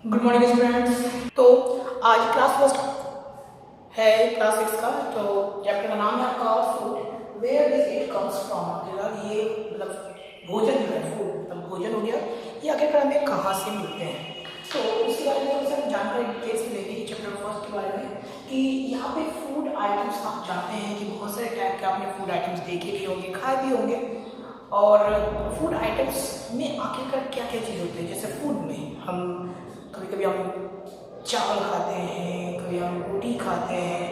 Good morning students. तो आज class first है, क्लास 6 का। तो चैप्टर का नाम है आपका food, where does it comes from. ये मतलब भोजन जो है, फूड मतलब भोजन हो गया, ये आखिरकार हमें कहाँ से मिलते हैं। तो उसके बारे में थोड़ा सा जानकारी डिटेल्स मिलेगी चैप्टर फर्स्ट के बारे में कि यहाँ पे फूड आइटम्स आप जानते हैं कि बहुत सारे टाइप के आपने फूड आइटम्स देखे भी होंगे, खाए भी होंगे। और फूड आइटम्स में आखिरकार क्या क्या चीज़ होती है। जैसे फूड में हम कभी कभी हम चावल खाते हैं, कभी हम रोटी खाते हैं,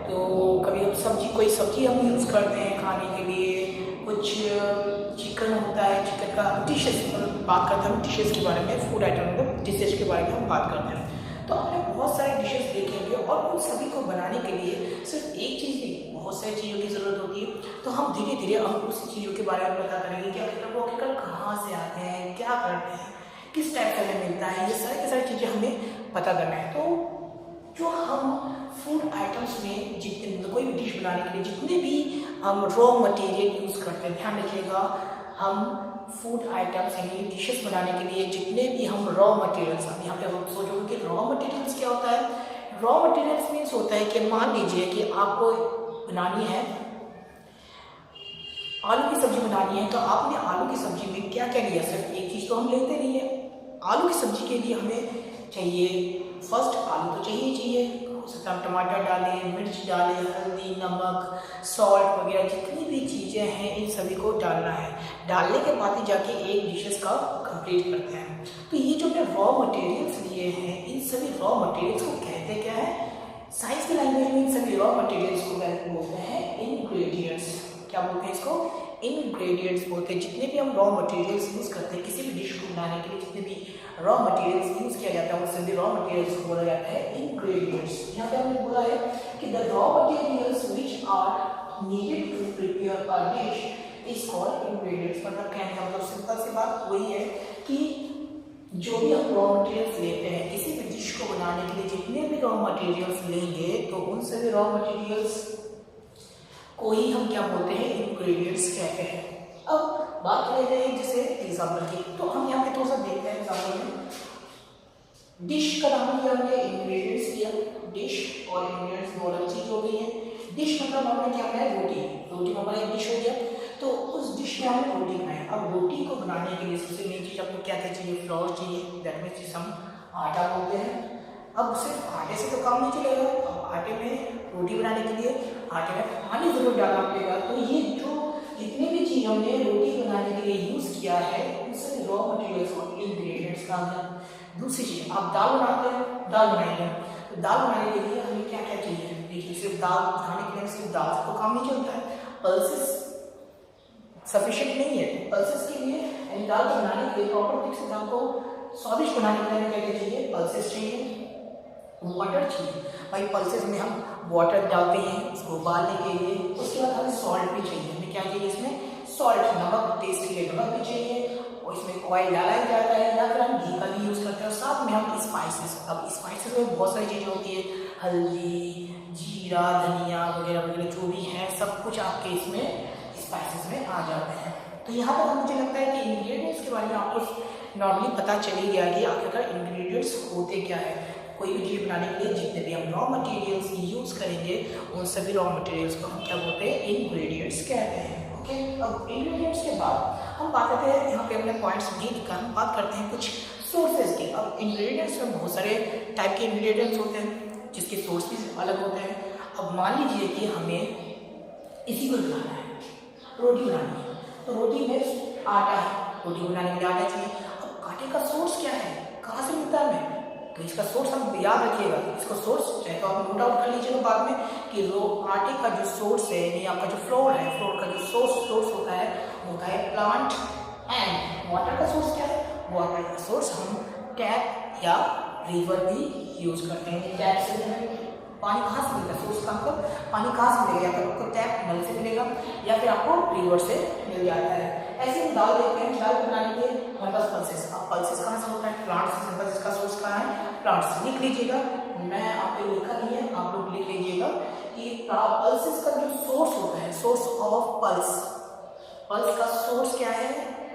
तो कभी हम सब्जी, कोई सब्जी हम यूज़ करते हैं खाने के लिए। कुछ चिकन होता है, चिकन का डिशेस बात करते हैं हम डिशेस के बारे में, फूड आइटम मतलब डिशेस के बारे में हम बात करते हैं। तो आपने बहुत सारे डिशेस देखेंगे और उन सभी को बनाने के लिए सिर्फ एक चीज़ नहीं, बहुत सारी चीज़ों की ज़रूरत होती है। तो हम धीरे धीरे हम उसी चीज़ों के बारे में पता करेंगे कि आखिर वो आखिरकार कहाँ से आते हैं, क्या करते हैं, किस टाइप का हमें मिलता है। ये सारी की सारी चीज़ें हमें पता करना है। तो जो हम फूड आइटम्स में जितने कोई भी डिश बनाने के लिए जितने भी हम रॉ मटेरियल यूज़ करते हैं, ध्यान रखिएगा, हम फूड आइटम्स यानी डिशेस बनाने के लिए जितने भी हम रॉ मटेरियल्स, हम यहाँ पे हम सोचोगे कि रॉ मटेरियल्स क्या होता है। रॉ मटेरियल्स मीन्स होता है कि मान लीजिए कि आपको बनानी है आलू की सब्जी बनानी है, तो आपने आलू की सब्जी में क्या क्या लिया। सिर्फ एक चीज़ तो हम लेते नहीं है। आलू की सब्जी के लिए हमें चाहिए, फर्स्ट आलू तो चाहिए, हो सकता है हम टमाटर डालें, मिर्च डालें, हल्दी, नमक, सॉल्ट वगैरह जितनी भी चीज़ें हैं इन सभी को डालना है। डालने के बाद ही जाके एक डिशेस का कंप्लीट करते हैं। तो ये जो हमने रॉ मटेरियल्स लिए हैं, इन सभी रॉ मटेरियल्स को कहते क्या है, साइंस की लैंग्वेज में इन सभी रॉ मटेरियल्स को बोलते हैं इंग्रेडिएंट्स। क्या बोलते हैं इसको, इंग्रेडिएंट्स बोलते हैं। जितने भी हम रॉ मटेरियल्स यूज़ करते हैं किसी भी डिश को बनाने के लिए, जितने भी रॉ मटेरियल्स यूज़ किया जाता है उन सभी रॉ मटेरियल्स को बोला जाता है इंग्रेडिएंट्स। यहाँ पे हमने बोला है कि the raw materials which are needed to prepare a dish is called ingredients. मतलब कहने का मतलब सिंपल सी बात वही है कि जो भी हम रॉ मटेरियल्स लेते हैं किसी भी डिश को बनाने के लिए, जितने भी रॉ मटेरियल्स लेंगे तो उन सभी रॉ मटेरियल्स को ही हम क्या बोलते हैं, इंग्रेडिएंट्स कहते हैं। अब बात कर रहे हैं जैसे एग्जाम्पल की, तो हम यहाँ पे थोड़ा सा देखते हैं एग्जाम्पल में। डिश का नाम लिया हमने, इंग्रेडिएंट्स लिया, डिश और इंग्रेडिएंट्स दो अलग चीज हो गई है। डिश मतलब हमने क्या बनाया, रोटी, रोटी हमारा एक डिश हो गया। तो उस डिश में हमने रोटी बनाई। अब रोटी को बनाने के लिए सबसे मेन चीज आपको क्या क्या चाहिए, फ्लोर चाहिए, दैट मीन्स जिसे हम आटा बोलते हैं। अब सिर्फ आटे से तो काम नहीं चलेगा, अब आटे में रोटी बनाने के लिए आटे में पानी जरूर डालना पड़ेगा। तो ये जो जितने भी चीज हमने रोटी बनाने के लिए यूज किया है उससे रॉ मटेरियल्स और इंग्रेडिएंट्स का है। दूसरी चीज, आप दाल बनाते हैं, दाल बनाएंगे, तो दाल बनाने के लिए हमें क्या क्या चाहिए। देखिए सिर्फ दाल बनाने के लिए सिर्फ दाल से तो काम नहीं चलता है, पल्सेस सफिशिएंट नहीं है। पल्सेस के लिए दाल बनाने के लिए प्रॉपर तरीके से दाल को स्वादिष्ट बनाने के लिए क्या क्या चाहिए, पल्सेस चाहिए, वाटर चाहिए। भाई पल्सेस में हम वाटर डालते हैं इसको उबालने के लिए। उसके बाद हमें सॉल्ट भी चाहिए। हमें क्या चाहिए इसमें, सॉल्ट, नमक, टेस्ट के लिए नमक भी चाहिए। और इसमें ऑयल डाला ही जाता है या फिर हम घी का भी यूज़ करते हैं। और साथ में हम स्पाइसेस, अब स्पाइसेस में बहुत सारी चीज़ें होती है, हल्दी, जीरा, धनिया वगैरह वगैरह जो भी है सब कुछ आपके इसमें स्पाइसेस में आ जाते हैं। तो यहाँ पर मुझे लगता है कि इंग्रेडिएंट्स के बारे में आपको नॉर्मली पता चल ही गया कि आखिरकार इंग्रेडिएंट्स होते क्या है। कोई भी चीज़ बनाने के लिए जितने भी हम रॉ मटेरियल्स यूज़ करेंगे उन सभी रॉ मटेरियल्स को हम क्या बोलते हैं, इंग्रेडिएंट्स कहते हैं। ओके, अब इंग्रेडिएंट्स के बाद हम बात करते हैं, यहाँ पे हमने पॉइंट्स नहीं लिखा, हम बात करते हैं कुछ सोर्सेज की। अब इंग्रेडिएंट्स में बहुत सारे टाइप के इंग्रेडिएंट्स होते हैं जिसके सोर्स भी अलग होते हैं। अब मान लीजिए कि हमें इसी को बनाना है, रोटी बनानी है, तो रोटी में आटा है, रोटी बनाने के लिए आटा चाहिए। अब आटे का सोर्स क्या है, कहाँ से मिलता है हमें, तो इसका सोर्स हम याद रखिएगा। इसका सोर्स चाहे तो आप नोट आउट कर लीजिएगा बाद में कि आटे का जो सोर्स है यानी आपका जो फ्लोर है, फ्लोर का जो सोर्स होता है प्लांट। एंड वाटर का सोर्स क्या है, वाटर का सोर्स हम टैप या रिवर भी यूज करते हैं। टैप से हमें पानी कहाँ से मिलेगा, सोर्स का आपको पानी कहाँ से मिलेगा, या फिर आपको टैप नल से मिलेगा या फिर आपको रिवर से मिल जाता है। ऐसे हम दाल देखते हैं, दाल बनाने के लिए हमारे पास पल्सेस, अब पल्सेस कहाँ से होता है, प्लांट से। सिंपल इसका सोर्स कहाँ है, प्लांट से। लिख लीजिएगा, मैं आपको लिखा नहीं है, आप लोग लिख लीजिएगा कि पल्सेस का जो सोर्स होता है, सोर्स ऑफ पल्स, पल्स का सोर्स क्या है,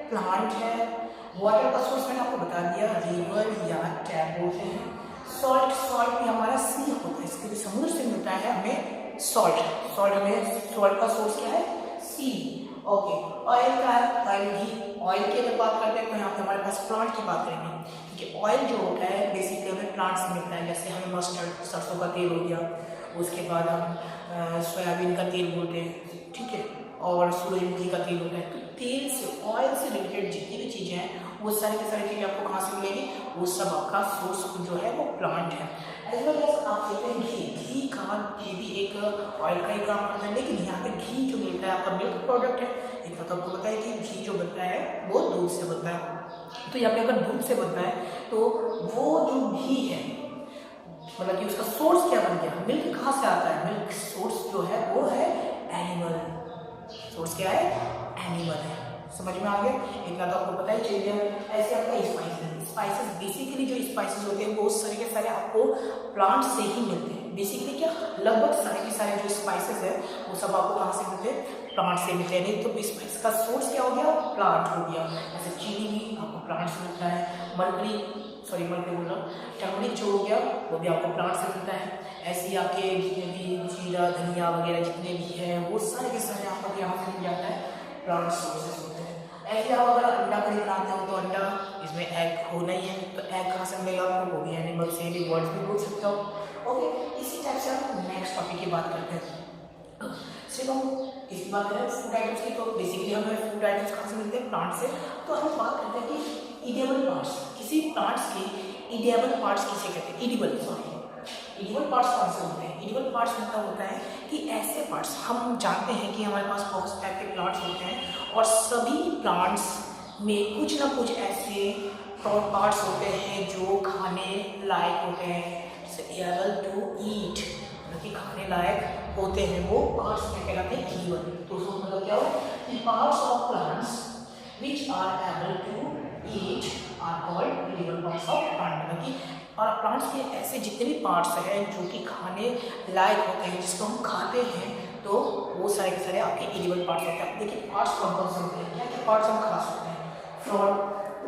प्लांट है। वाटर का सोर्स मैंने आपको बता दिया, रिवर या टैप बोलते हैं। सॉल्ट भी हमारा सी होता है, इसके लिए समुद्र से मिलता है हमें सॉल्ट हमें सॉल्ट का सोर्स क्या है, सी। ओके, ऑयल का है, ऑयल घी। ऑयल की अगर बात करते हैं तो यहाँ पे हमारे पास प्लांट की बात करेंगे, ठीक है। ऑयल जो होता है बेसिकली हमें प्लांट से मिलता है, जैसे हमें मस्टर्ड सरसों का तेल हो गया, उसके बाद हम सोयाबीन का तेल बोलते हैं, ठीक है, और सूरजमुखी का तेल होता है। तो तेल से, ऑयल से रिलेटेड जितनी भी चीज़ें हैं वो सारी की सारी चीज़ें आपको कहाँ से मिलेंगी, वो सब आपका सोर्स जो है वो प्लांट है। एज वेल एज आप देखते हैं घी का, ये भी एक ऑयल का ही काम करता है, लेकिन यहाँ पे घी जो मिलता है आपका मिल्क प्रोडक्ट है। इतना तो आपको पता है कि घी जो बनता है वो दूध से बनता है। तो यहाँ पे अगर दूध से बनता है तो वो जो घी है, मतलब कि उसका सोर्स क्या बन गया, मिल्क कहाँ से आता है, मिल्क सोर्स जो है वो है एनिमल। सोर्स क्या है, एनिमल है। समझ में आ गया, इतना तो आपको पता ही चल गया। ऐसे आपका स्पाइसेस बेसिकली जो स्पाइसेस होते हैं वो सारे के सारे आपको प्लांट से ही मिलते हैं। बेसिकली क्या, लगभग सारे के सारे जो स्पाइसेस है वो सब आपको कहाँ से मिलते हैं, प्लांट से मिलते हैं। नहीं तो स्पाइस का सोर्स क्या हो गया, प्लांट हो गया। जैसे चीनी भी आपको प्लांट से मिलता है, मरकरी बोल रहा हूँ, टर्मरिक जो हो गया वो भी आपको प्लांट से मिलता है। ऐसे ही आपके जितने भी जीरा धनिया वगैरह जितने भी हैं वो सारे के सारे आपको यहाँ से मिल जाता है, प्लांट सोर्सेस होते हैं। ऐसे आप अगर अंडा करी बनाते हो तो अंडा, इसमें एग होना ही है, तो एग कहाँ से मिलेगा आपको, वो भी एनिमल से, भी बर्ड्स भी बोल सकते हो। ओके, इसी टाइप से हम नेक्स्ट टॉपिक की बात करते हैं। सिर्फ हम इसकी बात करें फूड आइटम्स की, तो बेसिकली हमें फूड आइटम्स कहाँ से मिलते हैं, प्लांट से। तो हम बात करते हैं कि इडिएबल पार्ट्स, किसी प्लांट्स के इडिएबल पार्ट्स किसे कहते हैं, इडिएबल पार्ट्स कौन से होते हैं। इडिएबल पार्ट्स मतलब होता है कि ऐसे पार्ट्स, हम जानते हैं कि हमारे पास बहुत टाइप के प्लांट्स होते हैं और सभी प्लांट्स में कुछ ना कुछ ऐसे पार्ट्स होते हैं जो खाने लायक होते हैं, एबल टू ईट, कि खाने लायक होते हैं। वो पार्ट्स क्या कहलाते हैं, इडिएबल। तो उसको मतलब क्या हो, कि parts of plants which are able to eat are called edible parts of plant. मतलब कि और प्लांट्स के ऐसे जितने भी पार्ट्स हैं जो कि खाने लायक होते हैं, जिसको हम खाते हैं, तो वो सारे के सारे आपके इडिएबल पार्ट्स होते हैं। देखिए पार्ट्स कौन कौन से होते हैं, क्या क्या पार्ट्स हम खा सकते हैं, फ्लावर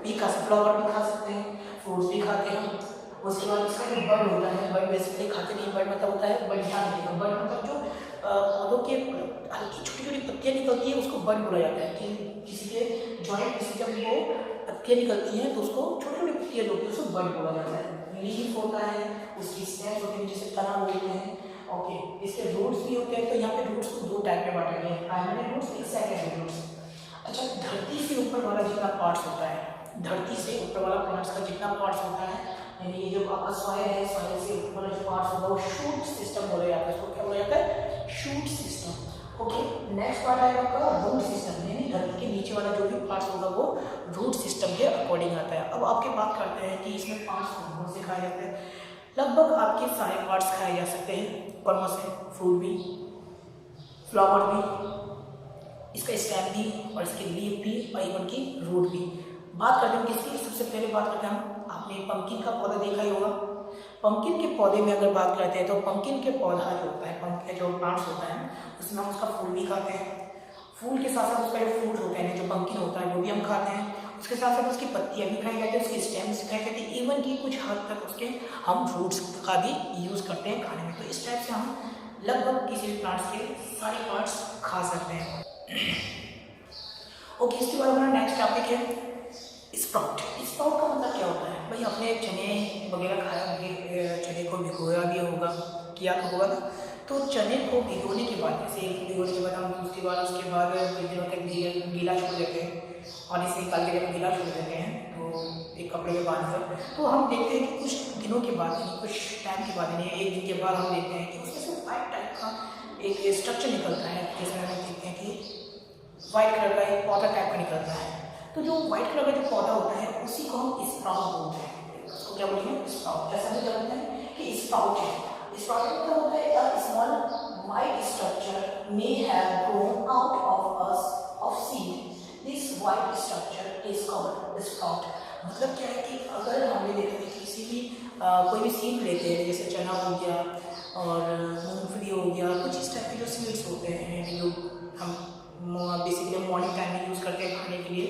भी खा सकते हैं, फ्रूट्स भी खाते हैं। उसके बाद इसका जो बर्ड होता है, बर्ड बेसिकली खाते नहीं, बर्ड मतलब होता है बर्ड, ध्यान रखिएगा, बर्ड मतलब जो पौधों के हल्की छोटी छोटी पत्तियाँ निकलती है उसको बर्ड बोला जाता है। कि किसी के जॉइंट से जब वो पत्तियाँ निकलती हैं तो उसको छोटी छोटी पत्तियाँ जो होती है उसको बर्ड बोला जाता है। लीफ होता है, उसकी स्टेम्स होती है जिसे तना बोलते हैं। ओके, इसके रूट्स भी होते हैं। तो यहाँ पे रूट्स को दो टाइप में बांटे गए हैं, प्राइमरी रूट्स, सेकेंडरी रूट्स। अच्छा, धरती से ऊपर वाला जितना पार्ट्स होता है, धरती से ऊपर वाला प्लांट्स का जितना पार्ट्स होता है, यानी ये जो आपका सॉइल है, सॉइल से ऊपर वाला जो पार्ट्स होगा वो शूट सिस्टम बोला जाता है। इसको क्या बोला जाता है, shoot system. Okay, next part आएगा आपका रूट सिस्टम, यानी धरती के नीचे वाला जो भी पार्ट्स होगा वो रूट सिस्टम के अकॉर्डिंग आता है। अब आपके बात करते हैं कि इसमें पार्ट्स कौन से खाए जाते हैं। लगभग आपके सारे पार्ट्स खाए जा सकते हैं। कौन से, फ्रूट भी, फ्लावर भी, इसका स्टेम भी, और इसके लीफ भी, और इवन की रूट भी। बात करते हैं किसकी, सबसे पहले बात करते हैं हम, आपने पंकिन का पौधा देखा ही होगा। पंकिन के पौधे में अगर बात करते हैं तो पंकिन के पौधा जो होता है, पंकिन जो प्लांट्स होता है उसमें हम उसका फूल भी खाते हैं। फूल के साथ साथ उसका जो फ्रूट होता है, जो पंकिन होता है वो भी हम खाते हैं। उसके साथ साथ उसकी पत्तियाँ भी खाई जाती है, उसके स्टेम्स भी खाई जाती है, इवन कि कुछ हद तक उसके हम फ्रूट्स का भी यूज़ करते हैं खाने में। तो इस टाइप से हम लगभग किसी भी प्लांट्स के सारे पार्ट्स खा सकते हैं। ओके, इसके बाद हमारा नेक्स्ट टॉपिक है स्प्राउट। स्प्राउट का मतलब क्या होता है, भाई आपने चने वगैरह खाया, चने को भिगोया भी होगा, किया तो होगा ना। तो चने को भिगोने के बाद, जैसे भिगोने के बाद हम दूसरी बार उसके बाद कुछ दिनों तक गीला छोड़ देते हैं, और इसे निकाल के जब गीला छोड़ देते हैं तो एक कपड़े में बांध कर, तो हम देखते हैं कि कुछ दिनों के बाद, कुछ टाइम के बाद, यानी एक दिन के बाद हम देखते हैं कि उसमें से वाइट टाइप का एक स्ट्रक्चर निकलता है, जिसमें हम देखते हैं कि वाइट कलर का एक पौधा टाइप का निकलता है। तो जो व्हाइट कलर का जो पौधा होता है उसी को हम स्प्राउट बोलते हैं। उसको क्या बोलते हैं, स्प्राउट। जैसा हम क्या बोलते हैं कि स्प्राउट है, स्प्राउट का मतलब होता है a small white structure may have grown out of seed. This white structure is called sprout. मतलब क्या है कि अगर हमने देखा कि किसी भी कोई भी सीड लेते हैं, जैसे चना हो गया और मूंगफली हो गया, कुछ इस टाइप के जो सीड्स होते हैं जो हम बेसिकली मॉर्निंग टाइम में यूज़ करते हैं खाने के लिए,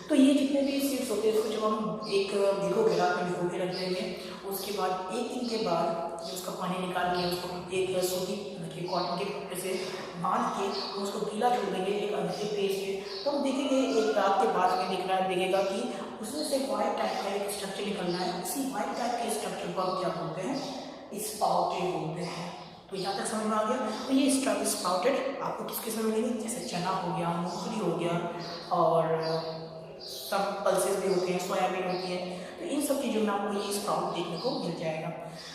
तो ये जितने भी सीड्स होते हैं इसको जब हम एक भिगो के रात में भिगो के रख देंगे, उसके बाद 1 दिन के बाद जो उसका पानी निकाल के उसको एक सूती कॉटन के कपड़े से बांध के उसको गीला छोड़ देंगे एक अंधे पेज पे। तो हम देखेंगे एक रात के बाद हमें दिखेगा कि उसमें से वाइट टाइप का एक स्ट्रक्चर निकलना है। इसी वाइट टाइप के स्ट्रक्चर को हम क्या बोलते हैं, स्पाउटेड बोलते हैं। तो यहाँ तक समझ में आ गया। तो ये स्पाउटेड आपको किस किस्म में मिलेंगे, जैसे चना हो गया, मूंगफली हो गया, और सब पल्सेस भी होते हैं, सोयाबीन होती है। तो इन सब चीज़ों में आपको ये स्प्राउट देखने को मिल जाएगा।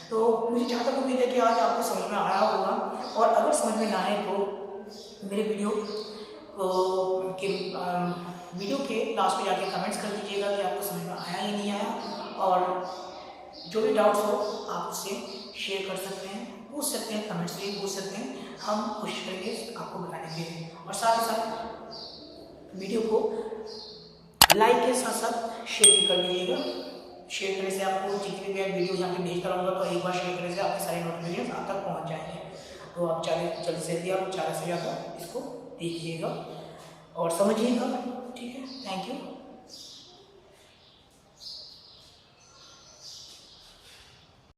तो मुझे जहाँ तक उम्मीद है कि आज आपको समझ में आया होगा, और अगर समझ में ना आए तो मेरे वीडियो के लास्ट में जाके कमेंट्स कर दीजिएगा कि आपको समझ में आया या नहीं आया, और जो भी डाउट्स हो आप उससे शेयर कर सकते हैं, पूछ सकते हैं, कमेंट्स भी पूछ सकते हैं। हम कोशिश करेंगे आपको बताने के लिए, और साथ ही साथ वीडियो को लाइक के साथ साथ शेयर भी कर दीजिएगा। शेयर करने से आपको जितनी भी वीडियो यहाँ पे भेजता रहूँगा तो एक बार शेयर करने से आपके सारे नोटिफिकेशन आप तक पहुँच जाएंगे। तो आप जल्द से जल्दी आप ज़्यादा से ज़्यादा इसको देखिएगा और समझिएगा। ठीक है, थैंक यू।